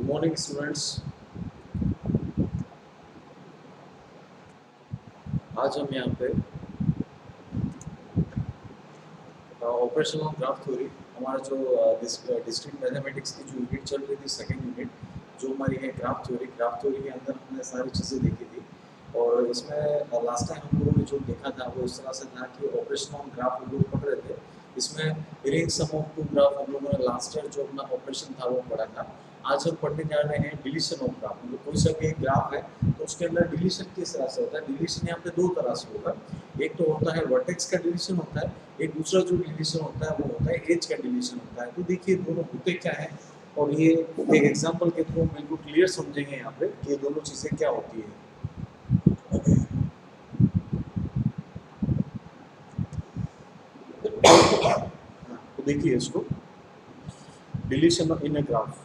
Morning students. आज हम यहाँ पे ऑपरेशन ऑफ ग्राफ थ्योरी, हमारा जो डिस्क्रीट मैथमेटिक्स की जो यूनिट चल रही थी, सेकंड यूनिट जो हमारी है ग्राफ थ्योरी के अंदर हमने सारी चीज़ें देखी थी। और इसमें लास्ट टाइम हम लोगों ने जो देखा था वो इस तरह से था कि ऑपरेशन ऑन ग्राफ हम लोग पढ़ रहे थे। इसमें ring sum of two graph हम लोगों ने लास्ट ईयर जो अपना ऑपरेशन था वो पढ़ा था। आज हम पढ़ने जा रहे हैं डिलीशन ऑफ ग्राफ। मतलब कोई सा भी एक ग्राफ है तो उसके अंदर डिलीशन किस तरह से होता है। डिलीशन यहाँ पे दो तरह से होगा। एक तो होता है वर्टेक्स का डिलीशन होता है, एक दूसरा जो डिलीशन होता है वो होता है एज का डिलीशन होता है। तो देखिए दोनों होते क्या है, और ये एक एग्जांपल के थ्रू बिल्कुल क्लियर समझेंगे यहाँ पे कि ये दोनों चीज़ें क्या होती है। तो देखिए इसको, deletion in a graph.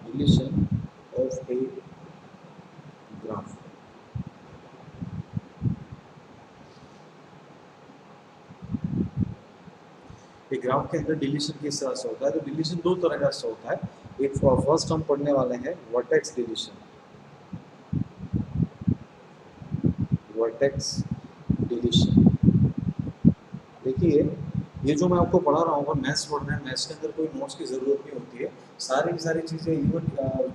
Deletion of a graph. एक ग्राफ के अंदर डिलीशन किस तरह से होता है, तो डिलीशन दो तरह का से होता है। एक फर्स्ट हम पढ़ने वाले हैं वर्टेक्स डिलीशन। वर्टेक्स डिलीशन, देखिए ये जो मैं आपको पढ़ा रहा हूँ, मैथ्स पढ़ना है, मैथ्स के अंदर कोई नोट्स की ज़रूरत नहीं होती है। सारी की सारी चीज़ें इवन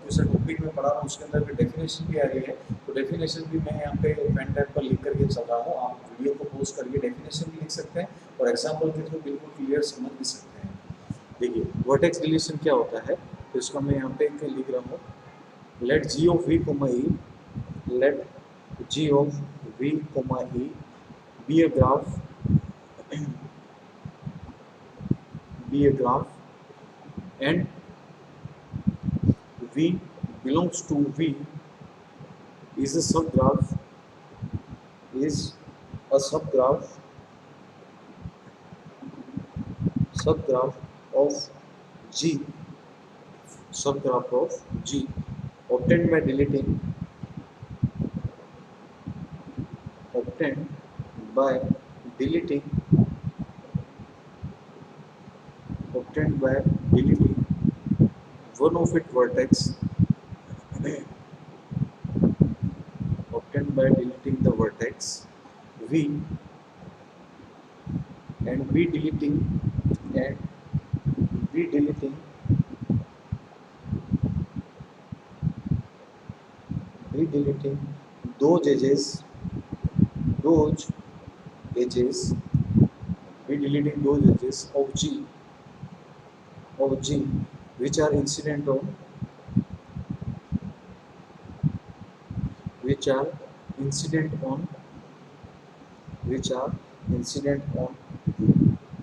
जैसे टॉपिक में पढ़ा रहा हूँ उसके अंदर भी डेफिनेशन भी आ रही है, तो डेफिनेशन भी मैं यहाँ पे पेन टाइप पर लिख करके चल रहा हूँ। आप वीडियो को पोस्ट करके डेफिनेशन भी लिख सकते हैं और एग्जाम्पल के थ्रू बिल्कुल क्लियर समझ भी सकते हैं। देखिए वर्टेक्स डिलीशन क्या होता है, तो इसको मैं यहाँ पे लिख रहा हूँ। Let G of V comma E, let G of V comma E be a graph be a graph and V belongs to V is a subgraph, is a subgraph of G, subgraph of G obtained by deleting, obtained by deleting, obtained by deleting one of its vertex, obtained by deleting the vertex V and V deleting and V deleting V deleting those edges, those edges, V deleting those edges of G which are incident on, which are incident on, which are incident on,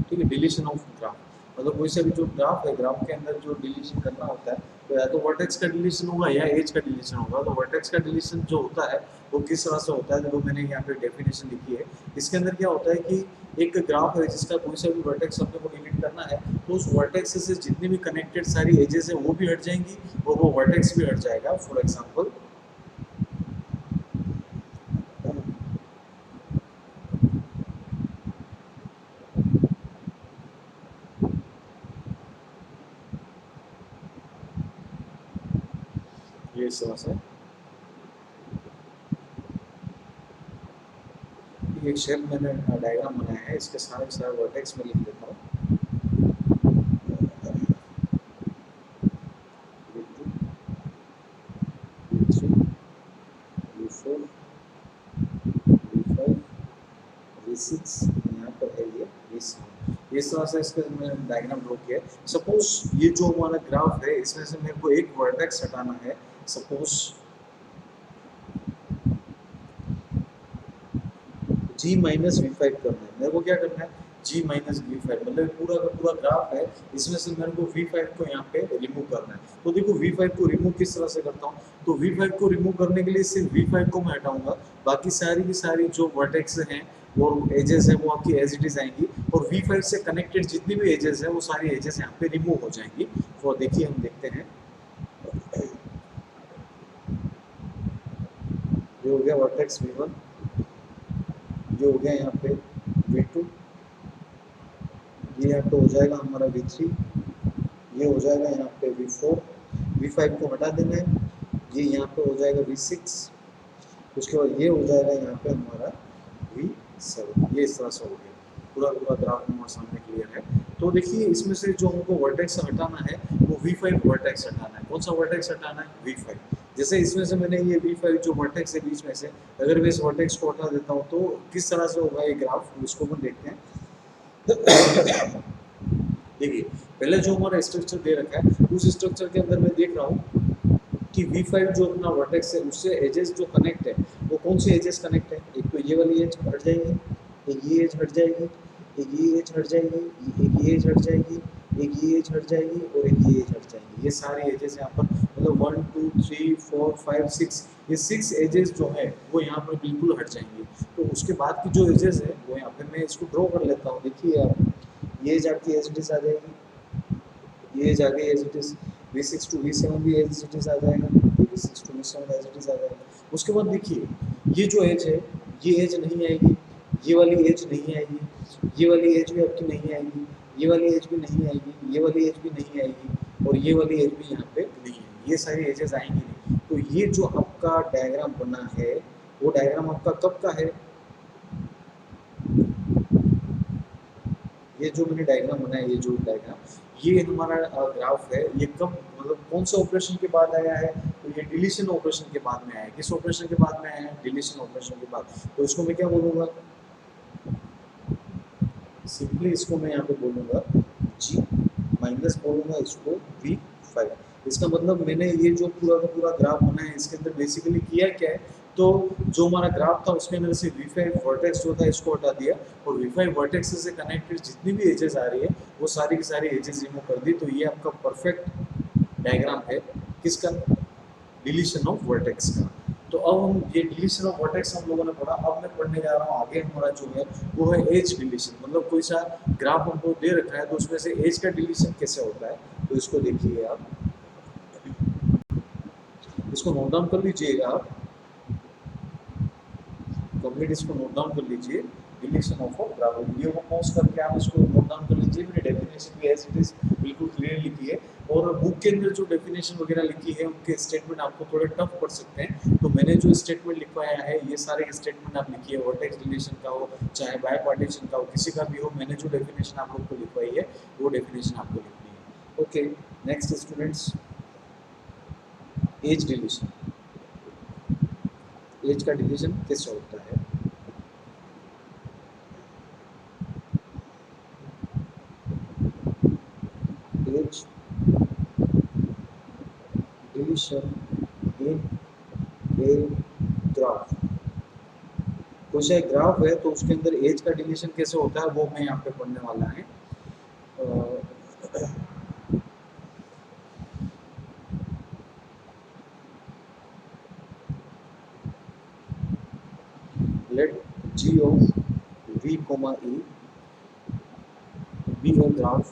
ठीक है। Deletion of graph मतलब कोई सा भी जो graph है, graph के अंदर जो डिलीशन करना होता है तो या तो वर्टेक्स का डिलीशन होगा या एज का डिलीशन होगा। तो वर्टेक्स का डिलीशन जो होता है वो किस तरह से होता है, देखो मैंने यहाँ पे डेफिनेशन लिखी है। इसके अंदर क्या होता है कि एक ग्राफ है जिसका कोई सा भी वर्टेक्स अपने को डिलीट करना है, तो उस वर्टेक्स से जितनी भी कनेक्टेड सारी एजेस है वो भी हट जाएंगी और वो वर्टेक्स भी हट जाएगा। फॉर एग्जाम्पल ये इस तरह से एक शेल मैंने डायग्राम बनाया है, इसके सारे सारे वर्टेक्स में लिख देता हूँ। V3, V4, V5, V6, यहाँ पर है ये V7। इस तरह से इसका मैंने डायग्राम ड्रॉ किया है। सपोज ये जो हमारा ग्राफ है इसमें से मेरे को एक वर्टेक्स हटाना है। सपोज G माइनस V5 करना है, मेरे को क्या करना है G माइनस V5, मतलब पूरा का पूरा ग्राफ है, इसमें से मेरे को V5 को यहाँ पे रिमूव करना है। तो देखो V5 को रिमूव किस तरह से करता हूँ, तो V5 को रिमूव करने के लिए सिर्फ V5 को मैं हटाऊंगा, बाकी सारी की सारी जो वर्टेक्स हैं वो एजेस है वो आपकी एज इट इज आएंगी और V5 से कनेक्टेड जितनी भी एजेस है वो सारी एजेस यहाँ पे रिमूव हो जाएंगी। तो देखिए हम देखते हैं, ये हो गया वर्टेक्स V1, ये हो गया यहाँ पे V2, ये यहाँ पे हो जाएगा हमारा V3, ये हो जाएगा यहाँ पे V4, V5 को हटा देना है, ये यहाँ पे हो जाएगा V6, उसके बाद ये हो जाएगा यहाँ पे हमारा V7। ये इस तरह से हो गया, पूरा पूरा ग्राफ हमारे सामने क्लियर है। तो देखिए इसमें से जो हमको वर्टेक्स हटाना है वो V5 वर्टेक्स हटाना है। कौन सा वर्टेक्स हटाना है? V5। जैसे इसमें से मैंने ये V5 जो वर्टेक्स है बीच में से, अगर मैं इस वर्टेक्स को हटा देता हूँ तो किस तरह से होगा ये ग्राफ, उसको हम देखते हैं। देखिए पहले जो हमारा स्ट्रक्चर दे रखा है उस स्ट्रक्चर के अंदर मैं देख रहा हूँ कि V5 जो अपना वर्टेक्स है उससे एजेस जो कनेक्ट है वो कौन सी एजेस कनेक्ट है? एक तो ये वाली एज हट जाएगी, एक ये एज हट जाएगी, एक ये एज हट जाएगी, एक ये एज हट जाएगी, एक ये एज हट जाएगी और एक ये एज हट जाएगी। ये सारी एजेस यहाँ पर मतलब 1 2 3 4 5 6, ये 6 एजेस जो है वो यहाँ पर बिल्कुल हट जाएंगी। तो उसके बाद की जो एजेस है वो यहाँ पे मैं इसको ड्रॉ कर लेता हूँ। देखिए आप, ये एज आपकी एज इट इज आ जाएगी, ये एज आ गई as it is, V6 to V7 भी एज इट इज आ जाएगा, V6 to V7 as it is आ जाएगा। उसके बाद देखिए ये जो एज है ये एज नहीं आएगी, ये वाली एज नहीं आएगी, ये वाली एज भी आपकी नहीं आएगी, ये वाली एज भी नहीं आएगी, ये वाली एज भी नहीं आएगी और ये वाली एज भी यहाँ पे नहीं आएगी। ये सारी एजेस आएंगी नहीं। तो ये जो आपका डायग्राम बना है वो डायग्राम आपका कब का है? ये जो मैंने डायग्राम बनाया, ये जो डायग्राम, ये हमारा ग्राफ है, ये कब मतलब कौन से ऑपरेशन के बाद आया है? तो ये डिलीशन ऑपरेशन के बाद में आया है। किस ऑपरेशन के बाद में आया है? डिलीशन ऑपरेशन के बाद। तो इसको मैं क्या बोलूँगा? सिंपली इसको मैं यहाँ पे बोलूँगा G माइनस बोलूँगा इसको V5। इसका मतलब मैंने ये जो पूरा का पूरा ग्राफ बना है इसके अंदर बेसिकली किया क्या है, तो जो हमारा ग्राफ था उसके अंदर से V5 वर्टेक्स जो था इसको हटा दिया और V5 वर्टेक्स से कनेक्टेड जितनी भी एजेस आ रही है वो सारी की सारी एजेस रिमूव कर दी। तो ये आपका परफेक्ट डायग्राम है किसका? डिलीशन ऑफ वर्टेक्स का। तो अब हम ये डिलीशन ऑफ वर्टेक्स हम लोगों ने पढ़ा। अब मैं पढ़ने जा रहा हूँ आगे हमारा जो है वो है एज डिलीशन। मतलब कोई सा ग्राफ हमको दे रखा है तो उसमें से एज का डिलीशन कैसे होता है, तो इसको देखिए आप, इसको नोट डाउन कर लीजिएगा आप, कंप्लीट इसको नोट डाउन कर लीजिए। Deletion of a graph, video को पॉज करके आप इसको नोट डाउन कर लीजिए। मैंने डेफिनेशन भी एज इट इज बिल्कुल क्लियर लिखी है और बुक के अंदर जो डेफिनेशन वगैरह लिखी है उनके स्टेटमेंट आपको थोड़े टफ पड़ सकते हैं। तो मैंने जो स्टेटमेंट लिखवाया है ये सारे स्टेटमेंट आप लिखिए, वर्टेक्स डिलीशन का हो चाहे बाय पार्टीशन का हो, किसी का भी हो, मैंने जो डेफिनेशन आप लोग को लिखवाई है वो डेफिनेशन आपको लिखनी है। Okay, next students, edge deletion. Edge का डिलीशन कैसे होता है? Edge deletion in a graph. कोई सा ग्राफ है तो उसके अंदर एज का डिलीशन कैसे होता है वो मैं यहाँ पे पढ़ने वाला है। let G of V, E be a graph,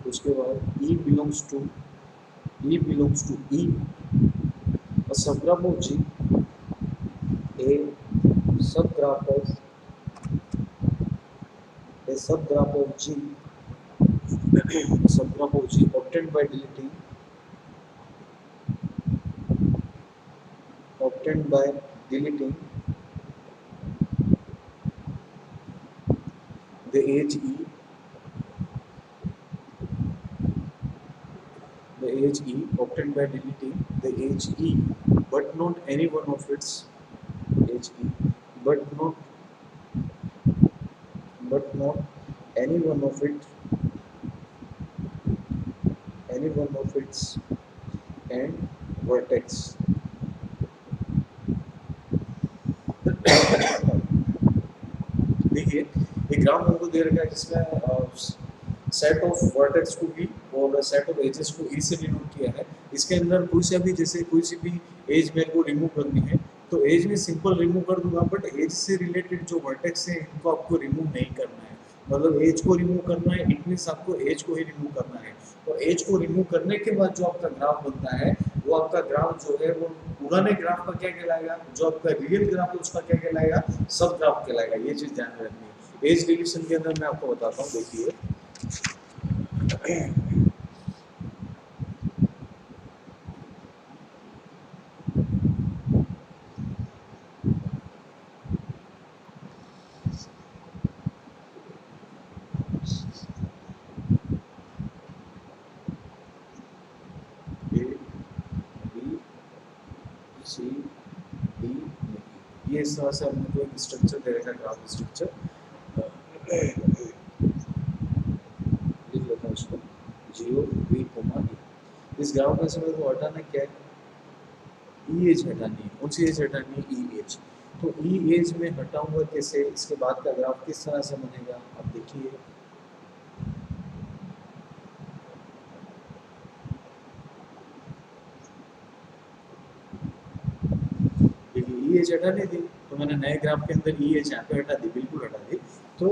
उसके बाद E belongs to E, a subgraph of G, a subgraph of G, subgraph of G obtained by deleting the age E, obtained by deleting the age E, but not any one of its age E, but not any one of its and vertex. देखिए एक graph हमको दे रखा है जिसमें set of vertex को भी और set of edges को ई से डिनोट किया है। इसके अंदर कोई सा भी जैसे कोई सी भी एज मेरे को रिमूव करनी है तो एज में सिंपल रिमूव कर दूंगा, बट एज से रिलेटेड जो वर्टेक्स है इनको आपको रिमूव नहीं करना है। मतलब एज को रिमूव करना है, इट मीन्स आपको एज को ही रिमूव करना है। और एज को रिमूव करने के बाद जो आपका ग्राफ बनता है, वो आपका ग्राफ जो है वो पुराने ग्राफ का क्या कहलाएगा, जो आपका रियल ग्राफ है उसका क्या कहलाएगा, सब ग्राफ कहलाएगा। ये चीज ध्यान में रखनी है। एज डिलीशन के अंदर मैं आपको बताता हूँ, देखिए ए बी सी डी, ये इस तरह से हमने कोई स्ट्रक्चर दे रखा है, ग्राफ स्ट्रक्चर। लिख लेता हूँ इसको, 0 बी कोमा डी। इस ग्राफ में से मेरे को हटाना क्या है, ई एज हटानी है। कौन सी एज हटानी है, ई एज। तो ई एज में हटाऊंगा कैसे, इसके बाद का ग्राफ किस तरह से बनेगा, आप देखिए। देखिए ई एज हटाने दी, तो मैंने नए ग्राफ के अंदर ई एज यहाँ पे हटा दी, बिल्कुल हटा दी। तो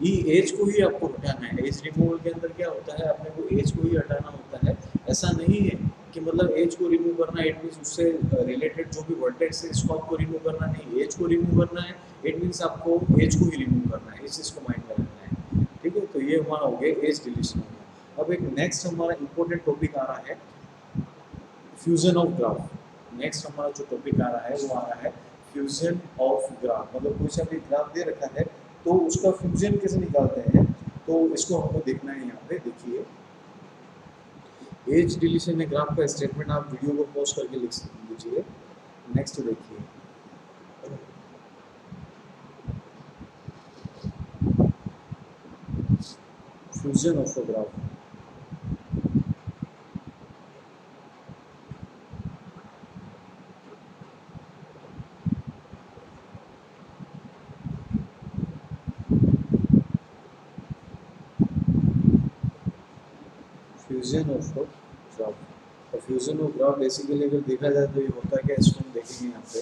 ई एज को ही आपको हटाना है। एज रिमूवल के अंदर क्या होता है, अपने को एज को ही हटाना होता है। ऐसा नहीं है कि मतलब एज को रिमूव करना है, इट मीन्स उससे रिलेटेड जो भी वर्टेक्स है इसको आपको रिमूव करना नहीं, एज को रिमूव करना है, इट मीन्स आपको एज को ही रिमूव करना है। इस चीज़ को माइंड में रखना है, ठीक है। तो ये हमारा हो गया एज डिलीशन हो गया। अब एक नेक्स्ट हमारा इंपॉर्टेंट टॉपिक आ रहा है, फ्यूजन ऑफ ग्राफ। नेक्स्ट हमारा जो टॉपिक आ रहा है वो आ रहा है फ्यूजन ऑफ ग्राफ। मतलब कोई सा भी ग्राफ दे रखा है तो उसका फ्यूजन कैसे निकालते हैं, तो इसको हमको देखना है। यहाँ पे देखिए, एज डिलीशन में ग्राफ का स्टेटमेंट आप वीडियो को पॉज करके लिख लीजिए। नेक्स्ट देखिए, fusion of a graph. Fusion of a graph. और फ्यूजन ऑफ ग्राफ बेसिकली अगर देखा जाए तो ये होता है क्या, इसको हम देखेंगे यहाँ पे।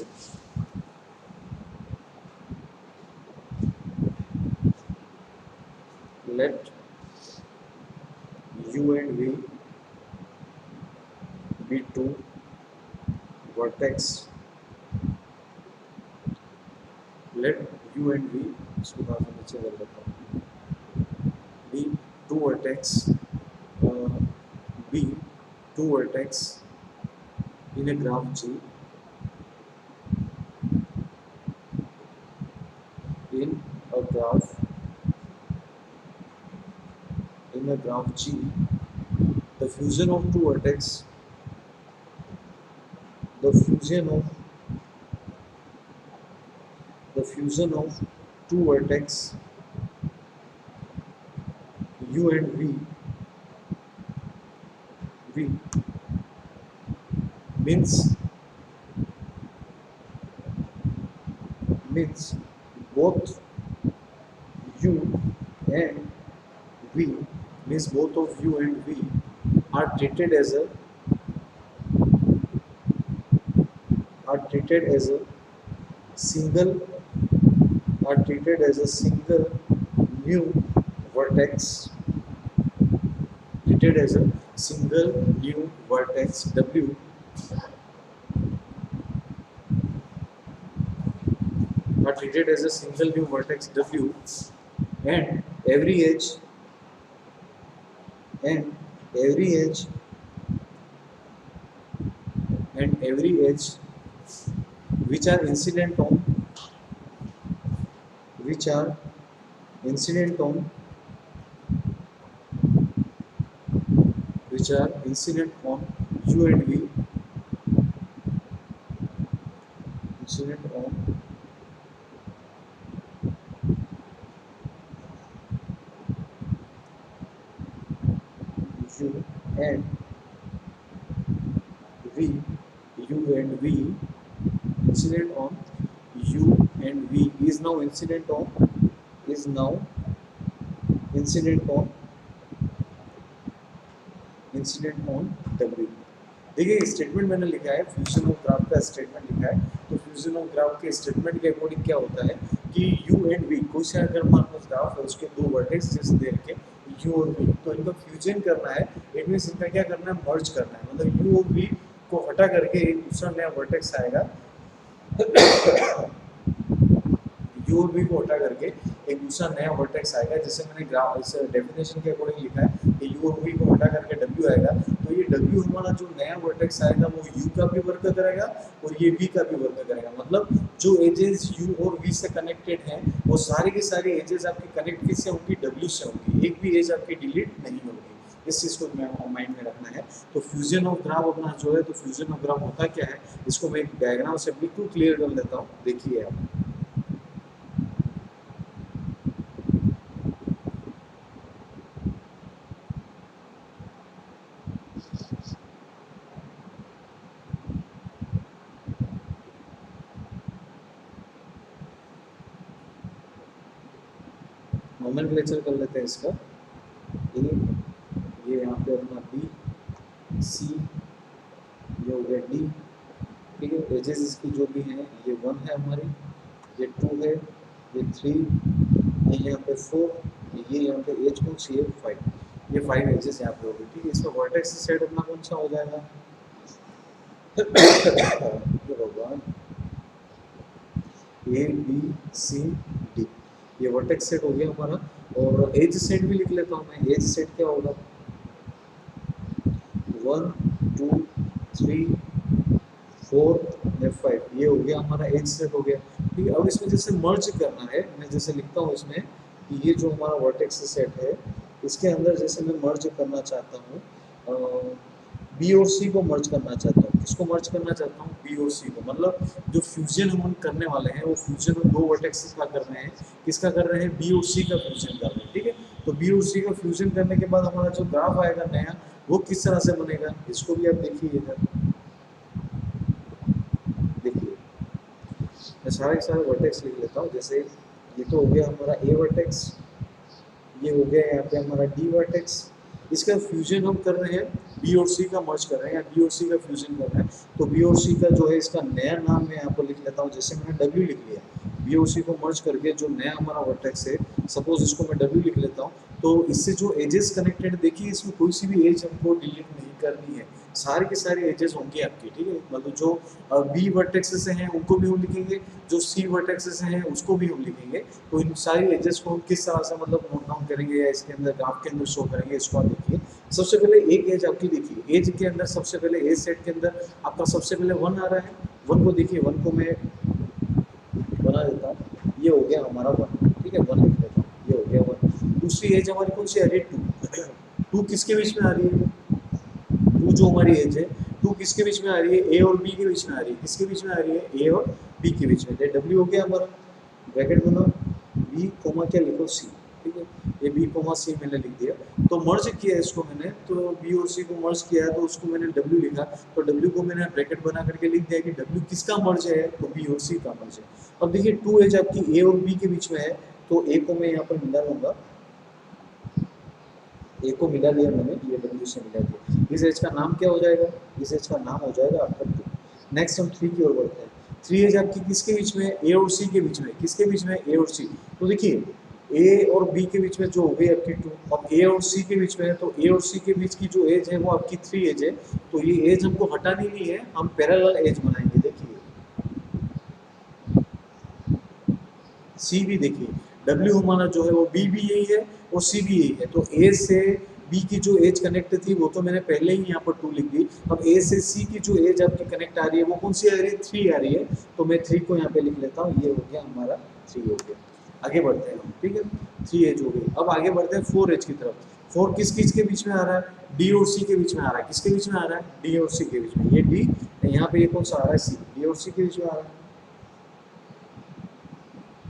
Let u and v be two vertex, let u and v, इसको थोड़ा सा नीचे कर देता हूँ, be two vertex, be two vertex in a graph G, in a graph G, the fusion of two vertex, the fusion of two vertex u and v means both u and v, means both of u and v are treated as a single new vertex, treated as a single new vertex w, are treated as a single new vertex w, and every edge which are incident on u and v, incident on u and v, incident on u and v is now incident on w। देखिए statement मैंने लिखा है, fusion of graph का statement लिखा है। तो fusion of graph के statement के अकॉर्डिंग क्या होता है, कि यू एंड वी कोई सा अगर हमारे पास ग्राफ है उसके दो वर्टेक्स जैसे दे रखे यू और वी, तो इनका फ्यूजन करना है। इट मींस इनका क्या करना है, मर्ज करना है। मतलब यू और वी को हटा करके एक दूसरा नया वर्टेक्स आएगा। यू और वी को हटा करके एक दूसरा नया वर्टेक्स आएगा। जैसे मैंने ग्राफ इस डेफिनेशन के अकॉर्डिंग लिखा है कि यू और वी को हटा करके डब्ल्यू आएगा, तो ये डब्ल्यू हमारा जो नया वर्टेक्स आएगा वो यू का भी वर्क करेगा और ये वी का भी वर्क करेगा। मतलब जो एजेस यू और वी से कनेक्टेड हैं वो सारे के सारे एजेस आपकी कनेक्ट किससे होंगी, डब्ल्यू से होंगी। एक भी एज आपकी डिलीट नहीं होगी। इस चीज़ को माइंड में रखना है। तो फ्यूजन ऑफ ग्राफ अपना जो है, तो फ्यूजन ऑफ ग्राफ होता क्या है, इसको मैं एक डायग्राम से बिल्कुल क्लियर कर लेता हूँ। देखिए आप, नोमेनक्लेचर कर लेते हैं इसका। ये यहाँ पे अपना बी सी, ये हो गया डी, ठीक है। एजेस इसकी जो भी हैं, ये 1 है हमारी, ये 2 है, ये 3, ये यहाँ पे 4, ये यहाँ पे एज कौन सी है 5, ये 5 एजेस यहाँ पे होगी, ठीक है। इसमें वर्टेक्स सेट अपना कौन सा हो जाएगा, ये होगा ए बी सी डी, ये वर्टेक्स सेट हो गया हमारा। और एज सेट भी लिख लेता हूँ मैं। एज सेट क्या होगा, 1 2 3 4 या 5, ये हो गया हमारा एज सेट हो गया, ठीक है। अब इसमें जैसे मर्ज करना है, मैं जैसे लिखता हूँ इसमें कि ये जो हमारा वर्टेक्स सेट है इसके अंदर जैसे मैं मर्ज करना चाहता हूँ, बी और सी को मर्ज करना चाहता हूँ। किसको मर्ज करना चाहता हूँ, बी और सी को। मतलब जो फ्यूजन हम करने वाले हैं वो फ्यूजन दो वर्टेक्सेस का कर रहे हैं। किसका कर रहे हैं, बी और सी का फ्यूजन कर रहे हैं, ठीक है। तो बी और सी का फ्यूजन करने के बाद हमारा जो ग्राफ आएगा नया, वो किस तरह से बनेगा, इसको भी आप देखिए इधर। देखिए मैं सारे सारे वर्टेक्स लिख लेता हूँ। जैसे ये तो हो गया हमारा ए वर्टेक्स, ये हो गया यहाँ पे हमारा डी वर्टेक्स। इसका फ्यूजन हम कर रहे हैं, बी और सी का मर्ज कर रहे हैं या बी और सी का फ्यूजन कर रहे हैं। तो बी और सी का जो है इसका नया नाम मैं यहाँ पर लिख लेता हूँ। जैसे मैंने डब्ल्यू लिख लिया, बी और सी को मर्ज करके जो नया हमारा वर्टेक्स है, सपोज इसको मैं डब्ल्यू लिख लेता हूँ। तो इससे जो एजेस कनेक्टेड, देखिए इसमें कोई सी भी एज हमको डिलीट नहीं करनी है, सारे के सारे एजेस होंगे आपके, ठीक है। मतलब जो बी वर्टेक्सेस हैं उनको भी हम लिखेंगे, जो सी वर्टेक्सेस हैं उसको भी हम लिखेंगे। तो इन सारी एजेस को हम किस तरह से मतलब नोट डाउन करेंगे या इसके अंदर ग्राफ के अंदर शो करेंगे, इसको आप देखिए। सबसे पहले एक एज आपकी देखिए, एज के अंदर सबसे पहले एज सेट के अंदर आपका सबसे पहले 1 आ रहा है। 1 को देखिए, 1 को मैं बना देता हूँ, ये हो गया हमारा 1, ठीक है। 1 लिख देता हूँ, ये हो गया 1। दूसरी एज हमारी कौन सी आ रही है, 2। 2 किसके बीच में आ रही है, 2 जो हमारी एज है 2 किसके बीच में आ रही है, ए और बी के बीच में आ रही है। किसके बीच में आ रही है, ए और बी के बीच में। डब्ल्यू हो गया हमारा, ब्रैकेट बना, बी कोमा क्या लिखो सी, ठीक है। ये बी कोमा सी मैंने लिख दिया। तो मर्ज किया इसको मैंने, तो बी और सी को मर्ज किया है, तो उसको मैंने डब्ल्यू लिखा। तो डब्ल्यू को मैंने ब्रैकेट बना करके लिख दिया कि डब्ल्यू किसका मर्ज है, तो बी और सी का मर्ज है। अब देखिए 2 एज आपकी ए और बी के बीच में है, तो ए को मैं यहाँ पर मिला लूंगा, ए को मिला लिया मैंने, ये डब्ल्यू से मिला दिया। इस एज का नाम क्या हो जाएगा, इस एज का नाम हो जाएगा आपका 2। नेक्स्ट हम 3 की ओर बढ़ते हैं। 3 एज आपकी किसके बीच में, ए और सी के बीच में। किसके बीच में, ए और सी। तो देखिए ए और बी के बीच में जो हो गई आपकी 2, अब ए और सी के बीच में है, तो ए और सी के बीच की जो एज है वो आपकी 3 एज है। तो ये एज हमको हटानी नहीं है, हम पैरेलल एज बनाएंगे। देखिए सी भी, देखिए डब्ल्यू हमारा जो है वो बी भी यही है और सी भी यही है। तो ए से बी की जो एज कनेक्ट थी वो तो मैंने पहले ही यहाँ पर 2 लिख दी। अब ए से सी की जो एज आपकी कनेक्ट आ रही है वो कौन सी आ रही है, 3 आ रही है। तो मैं 3 को यहाँ पे लिख लेता हूँ, ये हो गया हमारा 3 हो गया। आगे बढ़ते हैं हम, ठीक है। 3 एज हो गई। अब आगे बढ़ते हैं 4 एज की तरफ। 4 किस किस के बीच में आ रहा है, डी और सी के बीच में आ रहा है। किसके बीच में आ रहा है, डी और सी के बीच में। ये डी, यहाँ पे ये कौन सा आ रहा है, सी। डी और सी के बीच में आ रहा है,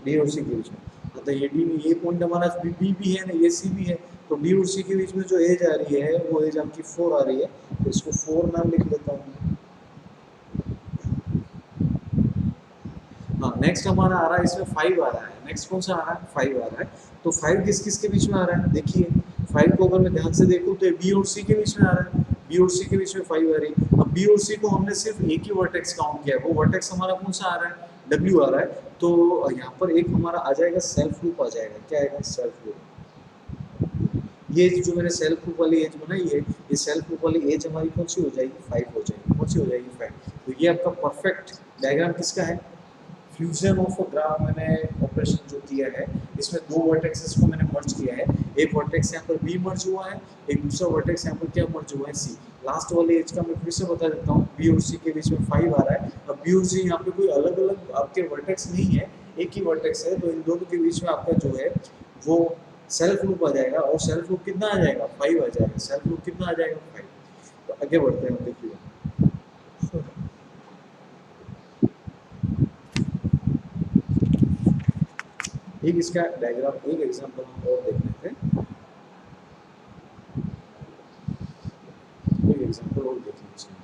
डी और सी के बीच में। मतलब ये डी में ये पॉइंट हमारा बी भी है ना, ये सी भी है। तो डी और सी के बीच में जो एज आ रही है वो एज आपकी 4 आ रही है। तो इसको 4 नाम लिख लेता हूँ। हाँ, नेक्स्ट हमारा आ रहा है, इसमें 5 आ रहा है। नेक्स्ट कौन सा आ रहा है, 5 आ रहा है। तो 5 किस किस के बीच में आ रहा है, देखिए 5 को अगर मैं ध्यान से देखूँ तो बी और सी के बीच में आ रहा है। बी और सी के बीच में 5 आ रही है। अब बी और सी को हमने सिर्फ एक ही वर्टेक्स काउंट किया है, वो वर्टेक्स हमारा कौन सा आ रहा है, W आ रहा है, तो यहाँ पर एक हमारा आ जाएगा सेल्फ लूप आ जाएगा। क्या आएगा? Self loop. ये जो मैंने सेल्फ लूप वाली एज बनाई है, ये सेल्फ लूप वाली एज हमारी कौन सी हो जाएगी? 5 हो जाएगी। कौन सी हो जाएगी? 5। तो ये आपका परफेक्ट डायग्राम किसका है? फ्यूजन ऑफ अ ग्राफ मैंने ऑपरेशन जो किया है, इसमें दो वर्टेक्सेस को मैंने मर्ज किया है। एक वर्टेक्स यहाँ पर बी मर्ज हुआ है, एक दूसरा वर्टेक्स यहाँ पर क्या मर्ज हुआ है? सी। लास्ट वाले एज का मैं फिर से बता देता हूँ, बी और सी के बीच में 5 आ रहा है। अब बी और सी यहाँ पे कोई अलग अलग आपके वर्टेक्स नहीं है, एक ही वर्टेक्स है, तो इन दोनों के बीच में आपका जो है वो सेल्फ लूप आ जाएगा। और सेल्फ लूप कितना आ जाएगा? 5 आ जाएगा। सेल्फ लूप कितना आ जाएगा? 5। तो आगे बढ़ते हैं, देखिए एक इसका डायग्राम, एक एग्जांपल हम और देख लेते हैं। एक एग्जांपल और देख लीजिए।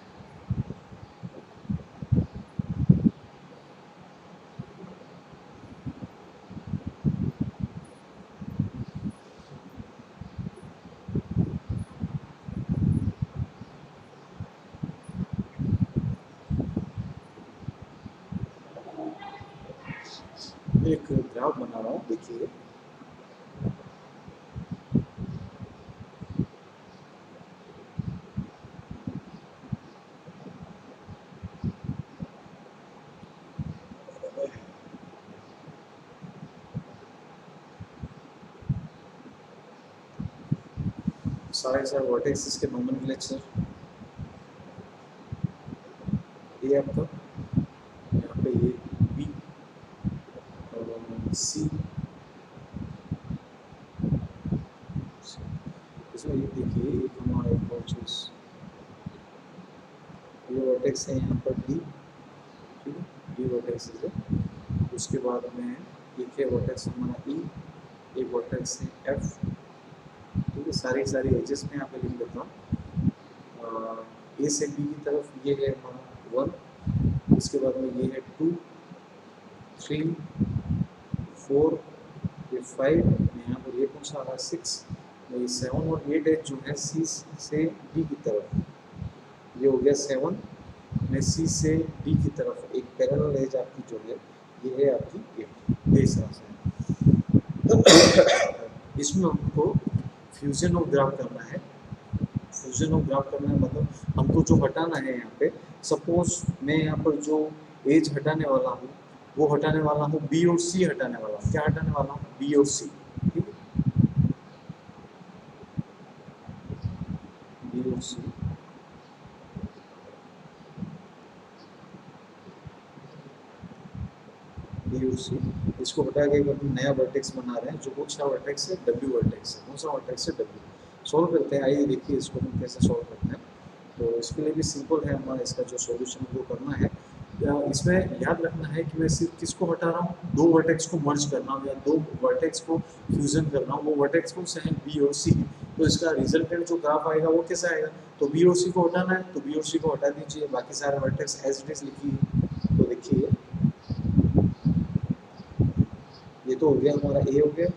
एक ग्राफ बना रहा हूँ, देखिए। सारे सारे वर्टेक्सेस के नोमेनक्लेचर, ये आपका यहाँ पे ये बी और सी, इसमें ये देखिए एक हमारा एक और चीज, ये वर्टेक्स है यहाँ पर डी, ठीक है, डी वर्टेक्स है। उसके बाद में एक है वर्टेक्स हमारा ई, एक वर्टेक्स है एफ, ठीक है। सारी एजेस में यहाँ पे लिख देता हूँ। ए से बी की तरफ ये है हमारा 1, इसके बाद में ये है 2, 3, 4, ये 5, यहाँ पर ये कौन सा आ रहा है? 6, ये 7 और 8 एज जो है सी से डी की तरफ, ये हो गया 7 में सी से डी की तरफ एक पैरेलल एज आपकी जो है ये है आपकी 8। इस तरह से इसमें हमको फ्यूजन ऑफ ग्राफ करना है। फ्यूजन ऑफ ग्राफ करना है मतलब हमको जो हटाना है यहाँ पे, सपोज मैं यहाँ पर जो एज हटाने वाला हूँ वो हटाने वाला हूँ बी और सी हटाने वाला हूँ। क्या हटाने वाला हूँ? बी और सी, ठीक है, बी और सी। बी और सी इसको हटा के एक नया वर्टेक्स बना रहे हैं, जो कौन सा वर्टेक्स है? डब्ल्यू वर्टेक्स है। कौन सा वर्टेक्स है? डब्ल्यू। सॉल्व करते हैं, आइए देखिए इसको हम कैसे सॉल्व करते हैं। तो इसके लिए भी सिंपल है हमारा, इसका जो सॉल्यूशन वो करना है। इसमें याद रखना है कि मैं सिर्फ किसको हटा रहा हूँ? दो वर्टेक्स को मर्ज करना हूँ या दो वर्टेक्स को फ्यूजन करना हूँ। वो वर्टेक्स कौन से हैं? बी और सी। तो इसका रिजल्टेंट जो ग्राफ आएगा वो कैसा आएगा? तो बी और सी को हटाना है, तो बी और सी को हटा दीजिए, बाकी सारे वर्टेक्स एज इट इज लिखिए। तो देखिए ये तो हो गया हमारा ए हो गया,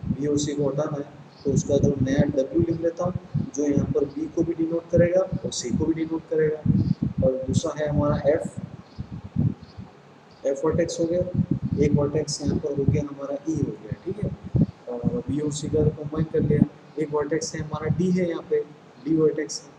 बी और सी को हटाना है तो उसका जो नया डब्ल्यू लिख लेता हूँ, जो यहाँ पर बी को भी डिनोट करेगा और सी को भी डिनोट करेगा। और दूसरा है हमारा एफ, एफ वर्टेक्स हो गया। एक वर्टेक्स यहाँ पर हो गया हमारा ई हो गया, ठीक है। और बी और सी का कंबाइन कर लिया। एक वर्टेक्स है हमारा डी है, यहाँ पे डी वर्टेक्स है,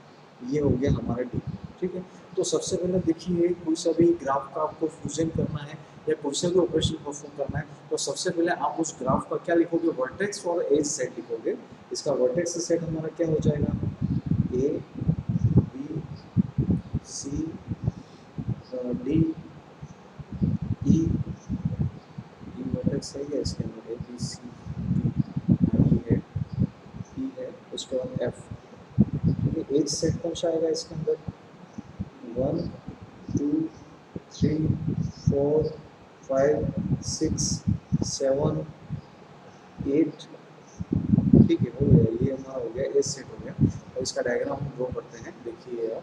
ये हो गया हमारा डी, ठीक है। तो सबसे पहले देखिए कोई सा भी ग्राफ का आपको फ्यूजन करना है या कोई सा भी ऑपरेशन परफॉर्म करना है, तो सबसे पहले आप उस ग्राफ का क्या लिखोगे? वर्टेक्स और एज सेट लिखोगे। इसका वर्टेक्स सेट हमारा क्या हो जाएगा? A B C D E, vertex सही है इसके अंदर, ए बी सी डी है, ई है, उसके बाद एफ, ठीक है। एज सेट कौन सा आएगा इसके अंदर? 1 2 3 4 5 6 7 8, ठीक है, हो गया। ये हमारा हो गया एज सेट हो गया। और इसका डायग्राम हम ड्रॉ करते हैं, देखिए आप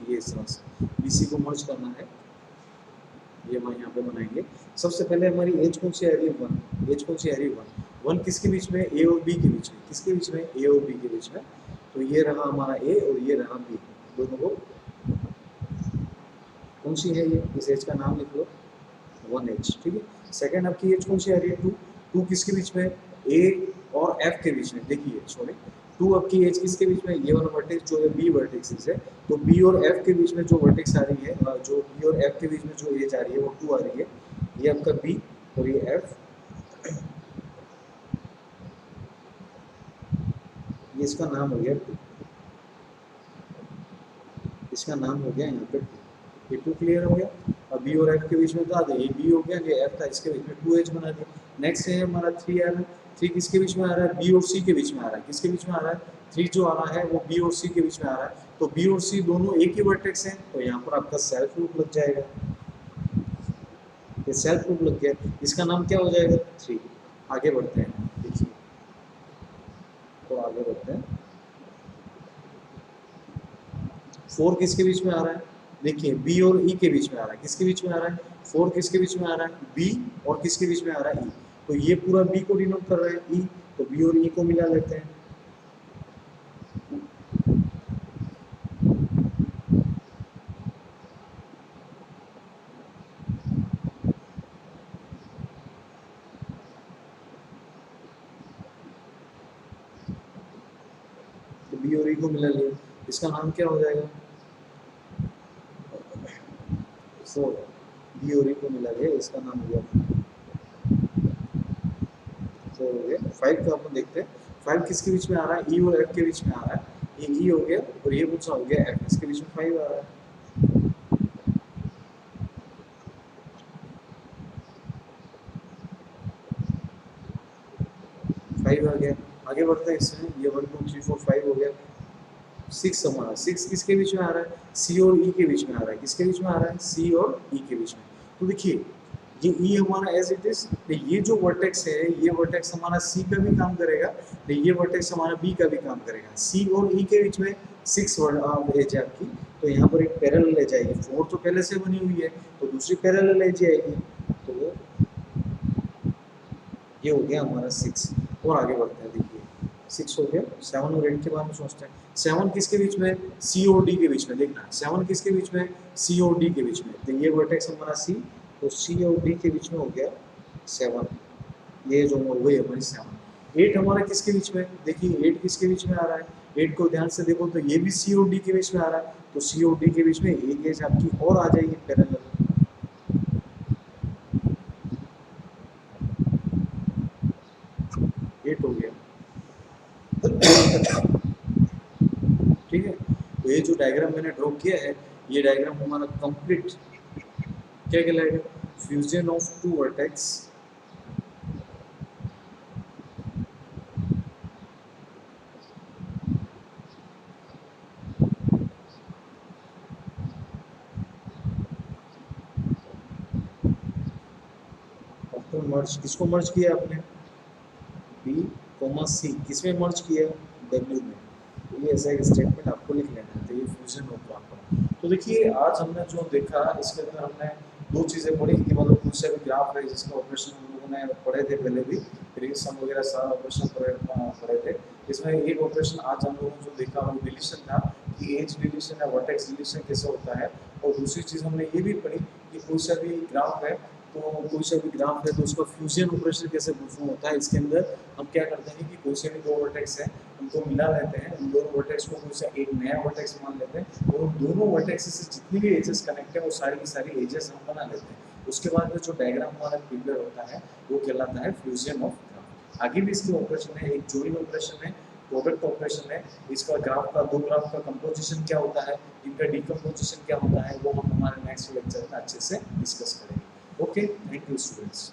ये इस तरह से बीसी को मर्ज करना है, ये हम यहाँ पे बनाएंगे। सबसे पहले हमारी एज कौन सी आ रही है? 1। एज कौन सी आ रही है? 1। 1 किसके बीच में? ए और बी के बीच में। किसके बीच में? ए और बी के बीच में। तो ये रहा हमारा ए और ये रहा बी। दोनों को कौन सी है ये, इस एज का नाम लिख लो 1H, ठीक है। सेकंड आपकी एज कौन सी आ रही है 2, 2 किसके बीच में, A और F के बीच में, देखिए सॉरी 2 आपकी एज किसके बीच में, ये वाला वर्टेक्स जो है B वर्टेक्स है, तो B और F के बीच में जो वर्टेक्स आ रही है, जो B और F के बीच में जो एज आ रही है वो 2 आ रही है, ये आपका B और ये F, ये इसका नाम हो गया 2, इसका नाम हो गया यहाँ पे 2, ये 2 क्लियर हो गया। अब बी और एफ के बीच में बता दें, ये बी हो गया, ये एफ था, इसके बीच में 2H बना दिया। नेक्स्ट है हमारा 3 आ रहा है, 3 किसके बीच में आ रहा है, बी और सी के बीच में आ रहा है, किसके बीच में आ रहा है, 3 जो आ रहा है वो बी और सी के बीच में आ रहा है, तो बी और सी दोनों एक ही वर्टेक्स हैं, तो यहाँ पर आपका सेल्फ लूप लग जाएगा, ये सेल्फ लूप लग गया, इसका नाम क्या हो जाएगा 3। आगे बढ़ते हैं, देखिए तो आगे बढ़ते हैं, 4 किसके बीच में आ रहा है, देखिए बी और ई के बीच में आ रहा है, किसके बीच में आ रहा है, 4 किसके बीच में आ रहा है, बी और किसके बीच में आ रहा है, ई, तो ये पूरा बी को डिनोट कर रहा है ई, तो बी और ई को मिला लेते हैं, तो बी और ई को मिला लिया, इसका नाम क्या हो जाएगा 4, बी और ई को मिला लिया, इसका नाम हो गया 4 हो गया। 5 का अपन देखते हैं, 5 किसके बीच में आ रहा है, ई और एफ के बीच में आ रहा है, ये ई हो गया और ये कौन सा हो गया एफ, इसके बीच में 5 आ रहा है, 5 आ गया। आगे बढ़ते हैं इसमें, ये 1 2 3 4 5 हो गया, 6 हमारा, 6 किसके बीच में आ रहा है, सी और ई के बीच में आ रहा है, किसके बीच में आ रहा है, सी और ई के बीच में, तो देखिए ये ई हमारा एज इट इज, ये जो वर्टेक्स है ये वर्टेक्स हमारा सी का भी काम करेगा, ये वर्टेक्स हमारा बी का भी काम करेगा, सी और ई के बीच में 6 एज है आपकी, तो यहाँ पर एक पैरेलल एज आएगी, 4 तो पहले से बनी हुई है, तो दूसरी पैरेलल एज आएगी, तो ये हो गया हमारा 6। और आगे बढ़ते हैं, देखिए 6 हो गया, 7 और 8 के बारे में सोचते हैं, 7 किसके बीच में, सी और डी के बीच में, देखना 7 किसके बीच में, सी और डी के बीच में, तो ये वर्टेक्स हमारा सी, तो सी और डी के बीच में हो गया 7, ये जो हो गई हमारी 7। 8 हमारा किसके बीच में, देखिए 8 किसके बीच में आ रहा है, 8 को ध्यान से देखो तो ये भी सी और डी के बीच में आ रहा है, तो सी और डी के बीच में एक एज आपकी और आ जाएगी पैरेलल, 8 हो गया, ठीक है। तो ये जो डायग्राम मैंने ड्रॉ किया है, ये डायग्राम हमारा कंप्लीट क्या कहलाएगा, फ्यूजन ऑफ 2 वर्टेक्स आफ्टर मर्ज, किसको मर्ज किया आपने, बी कोमा सी, किसमें मर्ज किया, डब्ल्यू में, तो ये ऐसा एक स्टेटमेंट आपको लिख लेना है, तो ये फ्यूजन होगा आपका। तो देखिए आज हमने जो देखा इसके अंदर हमने 2 चीज़ें पढ़ी कि मतलब कौन सा भी ग्राफ है जिसका ऑपरेशन हम लोगों ने पढ़े थे पहले भी, रिएक्शन वगैरह सारा ऑपरेशन पढ़े थे, इसमें एक ऑपरेशन आज हम लोगों ने जो देखा वो डिलीशन था, कि एज डिलीशन या वर्टेक्स डिलीशन कैसे होता है, और दूसरी चीज़ हमने ये भी पढ़ी कि कोई सा भी ग्राफ है, तो कोई सा भी ग्राफ है तो उसका फ्यूजन ऑपरेशन कैसे परफॉर्म होता है, इसके अंदर हम क्या करते हैं कि कोई से भी 2 वर्टेक्स हैं उनको मिला लेते हैं, उन दोनों वर्टेक्स को कोई सा एक नया वर्टेक्स मान लेते हैं, और उन दोनों वर्टेक्स से जितनी भी एजेस कनेक्ट है वो सारी की सारी एजेस हम बना लेते हैं, उसके बाद में जो डायग्राम हमारा प्रिपेयर होता है वो कहलाता है फ्यूजन ऑफ ग्राफ। आगे भी इसके ऑपरेशन है, एक जॉइन ऑपरेशन है, प्रोडक्ट ऑपरेशन है, इसका ग्राफ का 2 ग्राफ का कंपोजिशन क्या होता है, इनका डिकम्पोजिशन क्या होता है, वो हम हमारे नेक्स्ट लेक्चर में अच्छे से डिस्कस करेंगे। Okay, thank you students.